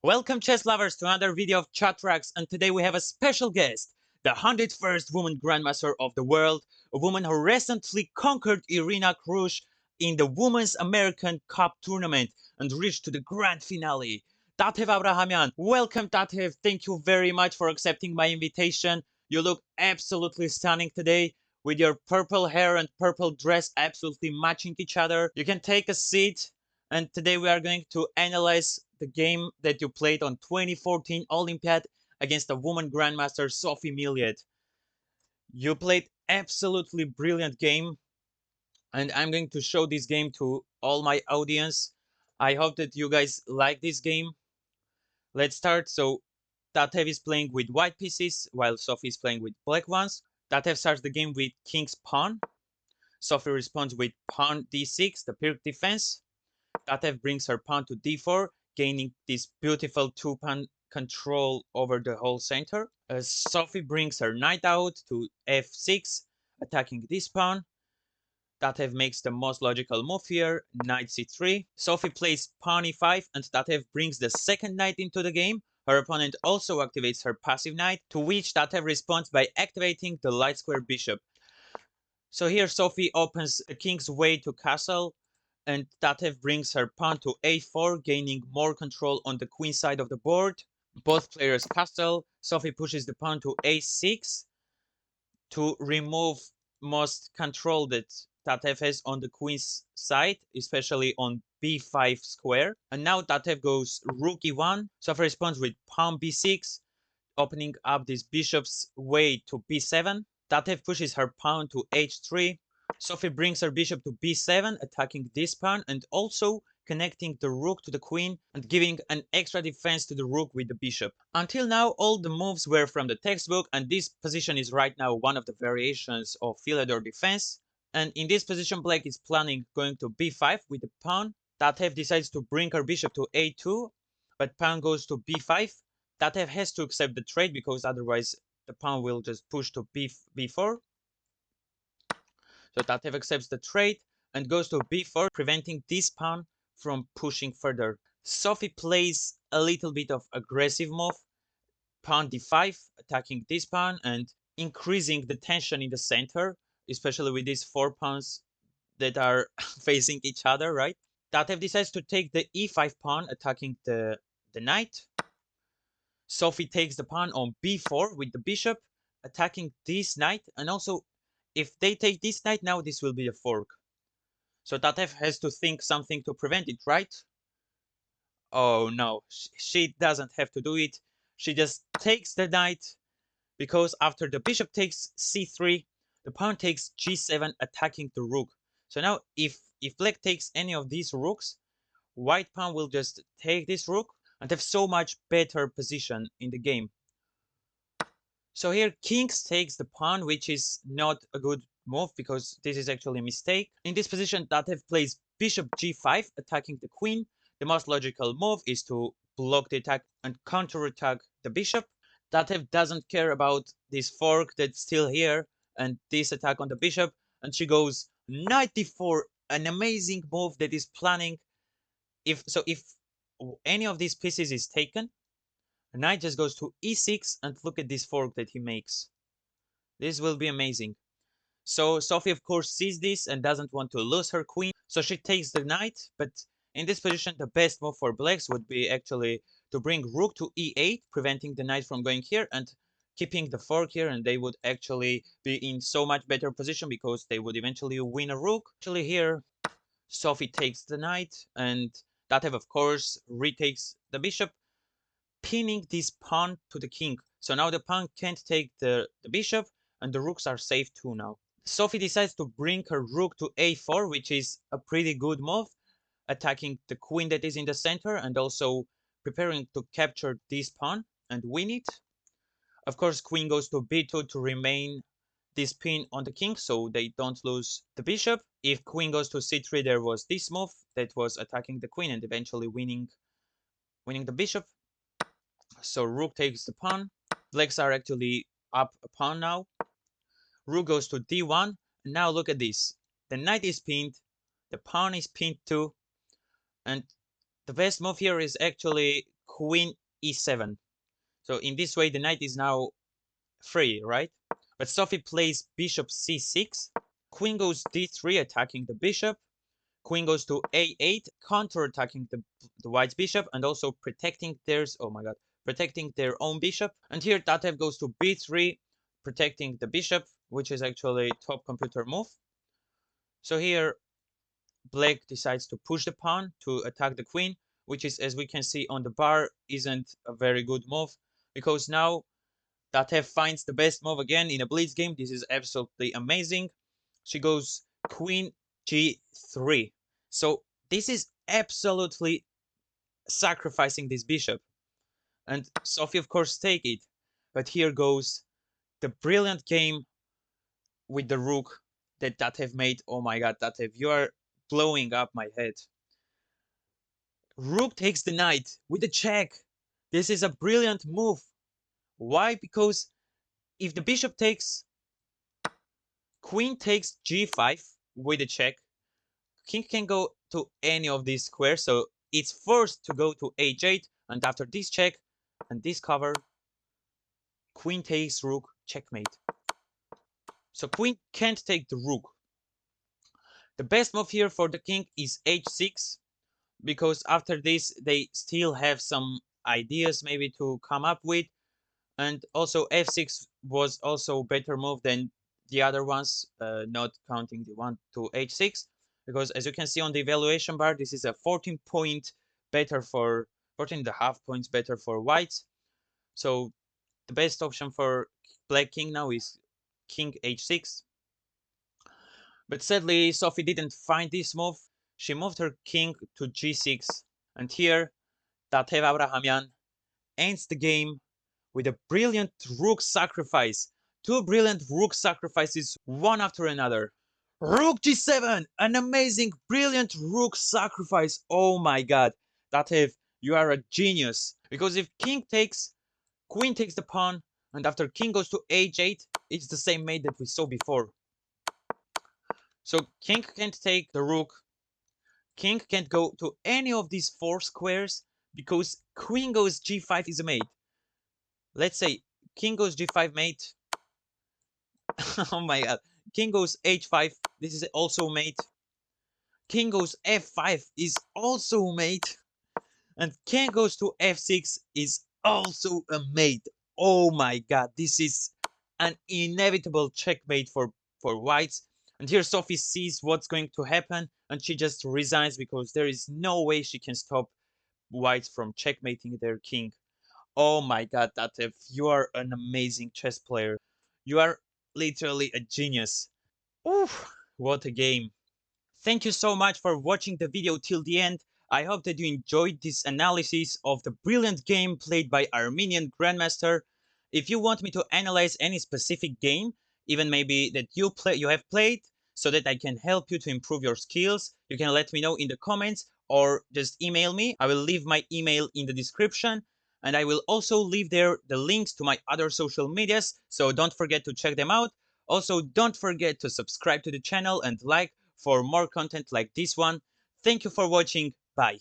Welcome chess lovers to another video of Chat Tracks, and today we have a special guest, the 101st woman grandmaster of the world, a woman who recently conquered Irina Krush in the Women's American Cup tournament and reached to the grand finale. Tatev Abrahamyan. Welcome Tatev, thank you very much for accepting my invitation. You look absolutely stunning today with your purple hair and purple dress absolutely matching each other. You can take a seat, and today we are going to analyze the game that you played on 2014 Olympiad against the woman grandmaster Sophie Milliet. You played absolutely brilliant game, and I'm going to show this game to all my audience. I hope that you guys like this game. Let's start. So Tatev is playing with white pieces while Sophie is playing with black ones. Tatev starts the game with king's pawn. Sophie responds with pawn d6, the Pirc defense. Tatev brings her pawn to d4, gaining this beautiful two-pawn control over the whole center. Sophie brings her knight out to f6, attacking this pawn. Tatev makes the most logical move here, knight c3. Sophie plays pawn e5, and Tatev brings the second knight into the game. Her opponent also activates her passive knight, to which Tatev responds by activating the light square bishop. So here Sophie opens the king's way to castle, and Tatev brings her pawn to a4, gaining more control on the queen side of the board. Both players castle. Sophie pushes the pawn to a6 to remove most control that Tatev has on the queen's side, especially on b5 square. And now Tatev goes rook e1. Sophie responds with pawn b6, opening up this bishop's way to b7. Tatev pushes her pawn to h3. Sophie brings her bishop to b7, attacking this pawn and also connecting the rook to the queen and giving an extra defense to the rook with the bishop. Until now, all the moves were from the textbook, and this position is right now one of the variations of Philidor defense. And in this position, black is planning going to b5 with the pawn. Tatev decides to bring her bishop to a2, but pawn goes to b5. Tatev has to accept the trade because otherwise the pawn will just push to b4. So Tatev accepts the trade and goes to b4, preventing this pawn from pushing further. Sophie plays a little bit of aggressive move, pawn d5, attacking this pawn and increasing the tension in the center, especially with these four pawns that are facing each other, right? Tatev decides to take the e5 pawn, attacking the knight. Sophie takes the pawn on b4 with the bishop, attacking this knight, and also if they take this knight now, this will be a fork. So Tatev has to think something to prevent it, right? Oh no, she doesn't have to do it. She just takes the knight, because after the bishop takes c3, the pawn takes g7, attacking the rook. So now if black takes any of these rooks, white pawn will just take this rook and have so much better position in the game. So here king takes the pawn, which is not a good move because this is actually a mistake. In this position, Tatev plays bishop g5, attacking the queen. The most logical move is to block the attack and counterattack the bishop. Tatev doesn't care about this fork that's still here and this attack on the bishop, and she goes knight d4, an amazing move that is planning. If any of these pieces is taken, knight just goes to e6, and look at this fork that he makes. This will be amazing. So Sophie of course sees this and doesn't want to lose her queen, so she takes the knight, but in this position the best move for blacks would be actually to bring rook to e8, preventing the knight from going here and keeping the fork here, and they would actually be in so much better position because they would eventually win a rook. Actually here Sophie takes the knight, and Tatev of course retakes the bishop, pinning this pawn to the king. So now the pawn can't take the bishop, and the rooks are safe too now. Sophie decides to bring her rook to a4, which is a pretty good move, attacking the queen that is in the center and also preparing to capture this pawn and win it. Of course, queen goes to b2 to remain this pin on the king so they don't lose the bishop. If queen goes to c3, there was this move that was attacking the queen and eventually winning the bishop. So rook takes the pawn. Blacks are actually up a pawn now. Rook goes to d1. And now look at this. The knight is pinned. The pawn is pinned too. And the best move here is actually queen e7. So in this way, the knight is now free, right? But Sophie plays bishop c6. Queen goes d3, attacking the bishop. Queen goes to a8, counter-attacking the white's bishop and also protecting theirs. Oh my god, protecting their own bishop. And here Tatev goes to b3, protecting the bishop, which is actually a top computer move. So here Black decides to push the pawn to attack the queen, which is, as we can see on the bar, isn't a very good move, because now Tatev finds the best move again in a blitz game. This is absolutely amazing. She goes queen g3. So this is absolutely sacrificing this bishop. And Sophie, of course, take it. But here goes the brilliant game with the rook that Tatev made. Oh my god, Tatev, you are blowing up my head. Rook takes the knight with a check. This is a brilliant move. Why? Because if the bishop takes, queen takes g5 with a check, king can go to any of these squares, so it's forced to go to h8, and after this check and this cover, queen takes rook, checkmate. So queen can't take the rook. The best move here for the king is h6, because after this they still have some ideas maybe to come up with, and also f6 was also better move than the other ones, not counting the one to h6, because as you can see on the evaluation bar, this is a 14 point better for 14 and a half points better for whites. So the best option for black king now is king h6. But sadly, Sophie didn't find this move. She moved her king to g6, and here Tatev Abrahamyan ends the game with a brilliant rook sacrifice. Two brilliant rook sacrifices, one after another. Rook g7, an amazing, brilliant rook sacrifice. Oh my god, Tatev, you are a genius. Because if king takes, queen takes the pawn, and after king goes to h8, it's the same mate that we saw before. So king can't take the rook, king can't go to any of these four squares, because queen goes g5 is a mate. Let's say king goes g5 mate. Oh my god. King goes h5. This is also mate. King goes f5 is also mate. And king goes to f6 is also a mate. Oh my god. This is an inevitable checkmate for whites. And here Sophie sees what's going to happen and she just resigns, because there is no way she can stop whites from checkmating their king. Oh my god, Tatev, you are an amazing chess player. You are literally a genius. Oof, what a game. Thank you so much for watching the video till the end. I hope that you enjoyed this analysis of the brilliant game played by Armenian Grandmaster. If you want me to analyze any specific game, even maybe that you have played, so that I can help you to improve your skills, you can let me know in the comments or just email me. I will leave my email in the description, and I will also leave there the links to my other social medias, so don't forget to check them out. Also, don't forget to subscribe to the channel and like for more content like this one. Thank you for watching.